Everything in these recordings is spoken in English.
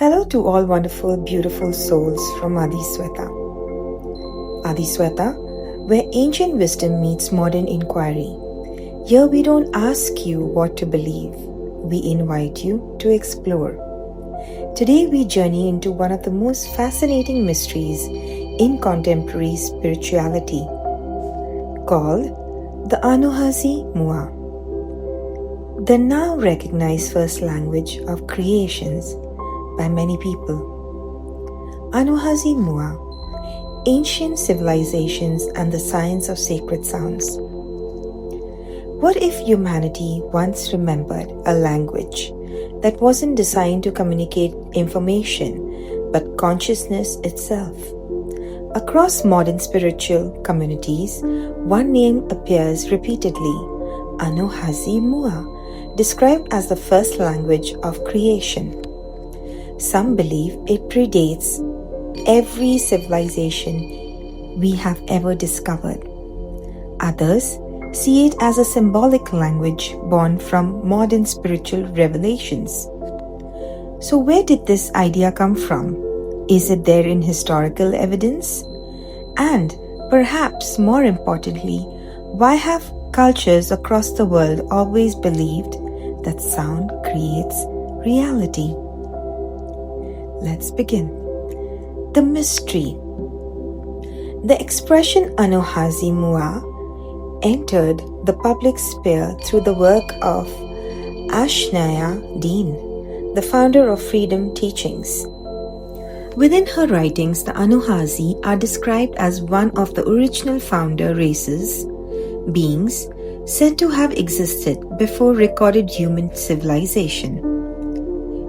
Hello to all wonderful, beautiful souls from Adi Sveta. Adi Sveta, where ancient wisdom meets modern inquiry. Here we don't ask you what to believe, we invite you to explore. Today we journey into one of the most fascinating mysteries in contemporary spirituality, called the Anuhazi Mu'a, the now recognized first language of creations by many people. Anuhazi Mu'a, Ancient Civilizations and the Science of Sacred Sounds. What if humanity once remembered a language that wasn't designed to communicate information but consciousness itself? Across modern spiritual communities, one name appears repeatedly, Anuhazi Mu'a, described as the first language of creation. Some believe it predates every civilization we have ever discovered. Others see it as a symbolic language born from modern spiritual revelations. So where did this idea come from? Is it there in historical evidence? And perhaps more importantly, why have cultures across the world always believed that sound creates reality? Let's begin. The mystery. The expression Anuhazi Mu'a entered the public sphere through the work of Ashayana Deane, the founder of Freedom Teachings. Within her writings, the Anuhazi are described as one of the original founder races, beings said to have existed before recorded human civilization.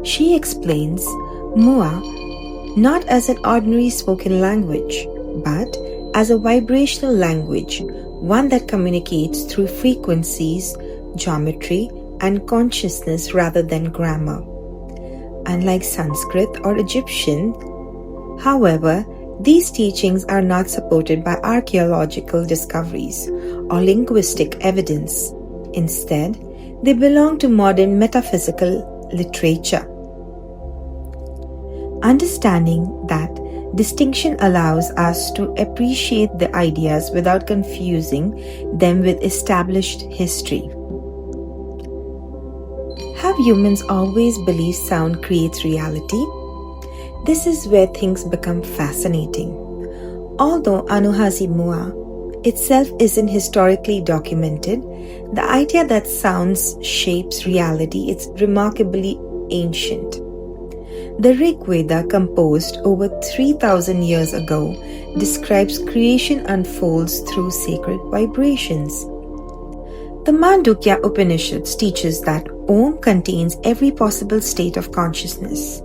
She explains Mu'a not as an ordinary spoken language, but as a vibrational language, one that communicates through frequencies, geometry, and consciousness rather than grammar. Unlike Sanskrit or Egyptian, however, these teachings are not supported by archaeological discoveries or linguistic evidence. Instead, they belong to modern metaphysical literature. Understanding that distinction allows us to appreciate the ideas without confusing them with established history. Have humans always believed sound creates reality? This is where things become fascinating. Although Anuhazi Mu'a itself isn't historically documented, the idea that sounds shapes reality is remarkably ancient. The Rig Veda, composed over 3,000 years ago, describes creation unfolds through sacred vibrations. The Mandukya Upanishads teaches that Om contains every possible state of consciousness.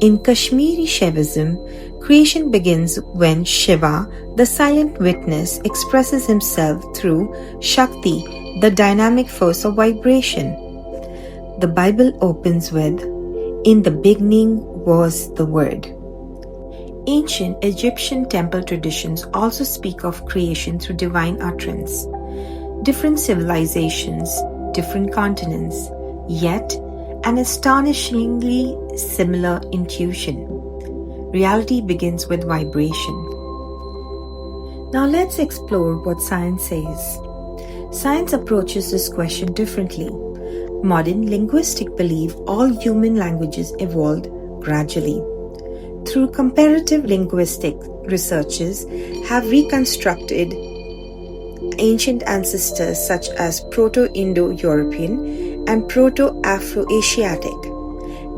In Kashmiri Shaivism, creation begins when Shiva, the silent witness, expresses himself through Shakti, the dynamic force of vibration. The Bible opens with, "In the beginning was the Word." Ancient Egyptian temple traditions also speak of creation through divine utterance. Different civilizations, different continents, yet an astonishingly similar intuition. Reality begins with vibration. Now let's explore what science says. Science approaches this question differently. Modern linguistic belief all human languages evolved gradually. Through comparative linguistic researches have reconstructed ancient ancestors such as Proto-Indo-European and Proto-Afro-Asiatic.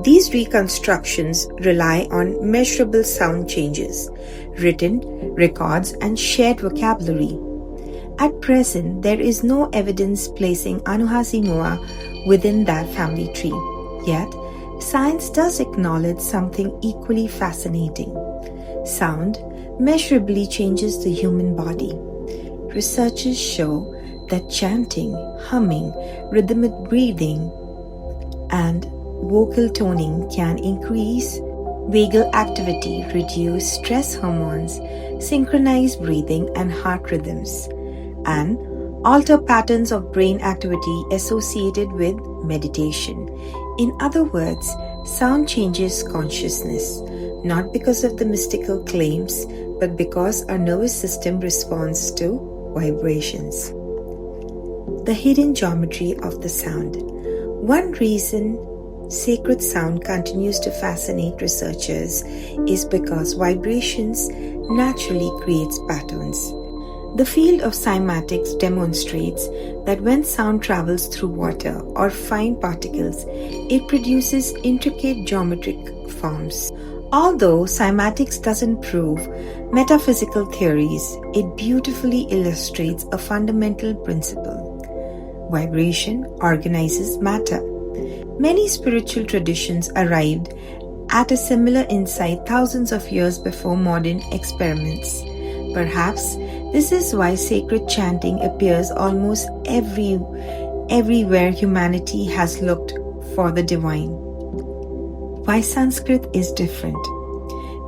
These reconstructions rely on measurable sound changes, written records, and shared vocabulary. At present, there is no evidence placing Anuhazi Mu'a within that family tree. Yet, science does acknowledge something equally fascinating. Sound measurably changes the human body. Researchers show that chanting, humming, rhythmic breathing, and vocal toning can increase vagal activity, reduce stress hormones, synchronize breathing and heart rhythms, and alter patterns of brain activity associated with meditation. In other words, Sound changes consciousness, not because of the mystical claims, but because our nervous system responds to vibrations. The hidden geometry of the sound. One reason sacred sound continues to fascinate researchers is because vibrations naturally creates patterns. The field of cymatics demonstrates that when sound travels through water or fine particles, it produces intricate geometric forms. Although cymatics doesn't prove metaphysical theories, it beautifully illustrates a fundamental principle. Vibration organizes matter. Many spiritual traditions arrived at a similar insight thousands of years before modern experiments. Perhaps this is why sacred chanting appears almost everywhere humanity has looked for the divine. Why Sanskrit is different.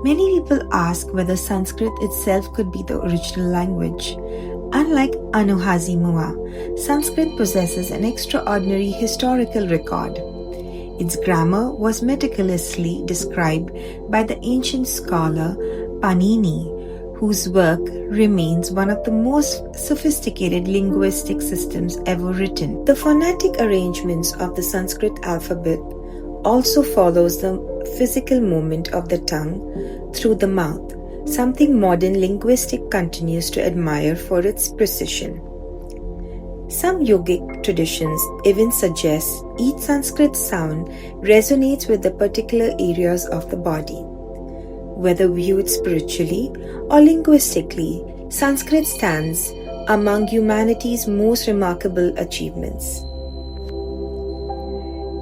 Many people ask whether Sanskrit itself could be the original language. Unlike Anuhazi Mu'a, Sanskrit possesses an extraordinary historical record. Its grammar was meticulously described by the ancient scholar Panini, whose work remains one of the most sophisticated linguistic systems ever written. The phonetic arrangements of the Sanskrit alphabet also follows the physical movement of the tongue through the mouth, something modern linguistics continues to admire for its precision. Some yogic traditions even suggest each Sanskrit sound resonates with the particular areas of the body. Whether viewed spiritually or linguistically, Sanskrit stands among humanity's most remarkable achievements.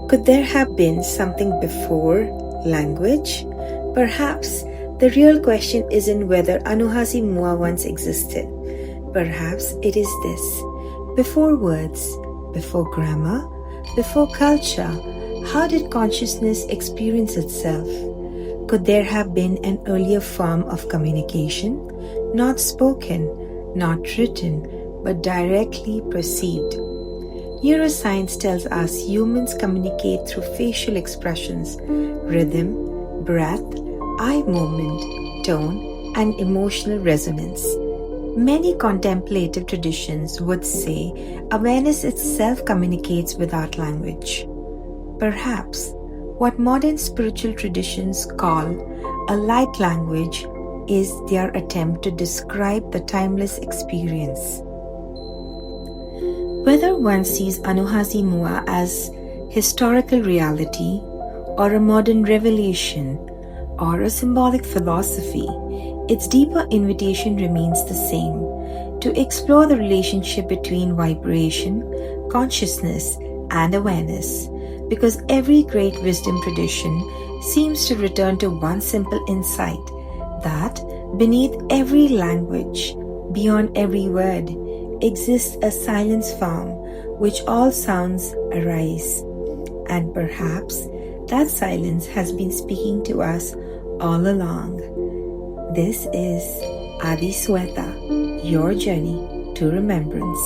Could there have been something before language? Perhaps the real question isn't whether Anuhazi Mu'a once existed. Perhaps it is this. Before words, before grammar, before culture, how did consciousness experience itself? Could there have been an earlier form of communication, not spoken, not written, but directly perceived? Neuroscience tells us humans communicate through facial expressions, rhythm, breath, eye movement, tone, and emotional resonance. Many contemplative traditions would say awareness itself communicates without language. Perhaps what modern spiritual traditions call a light language is their attempt to describe the timeless experience. Whether one sees Anuhazi Mu'a as historical reality or a modern revelation or a symbolic philosophy, its deeper invitation remains the same: to explore the relationship between vibration, consciousness, and awareness. Because every great wisdom tradition seems to return to one simple insight, that beneath every language, beyond every word, exists a silence from which all sounds arise. And perhaps that silence has been speaking to us all along. This is Adi Sveta, your journey to remembrance.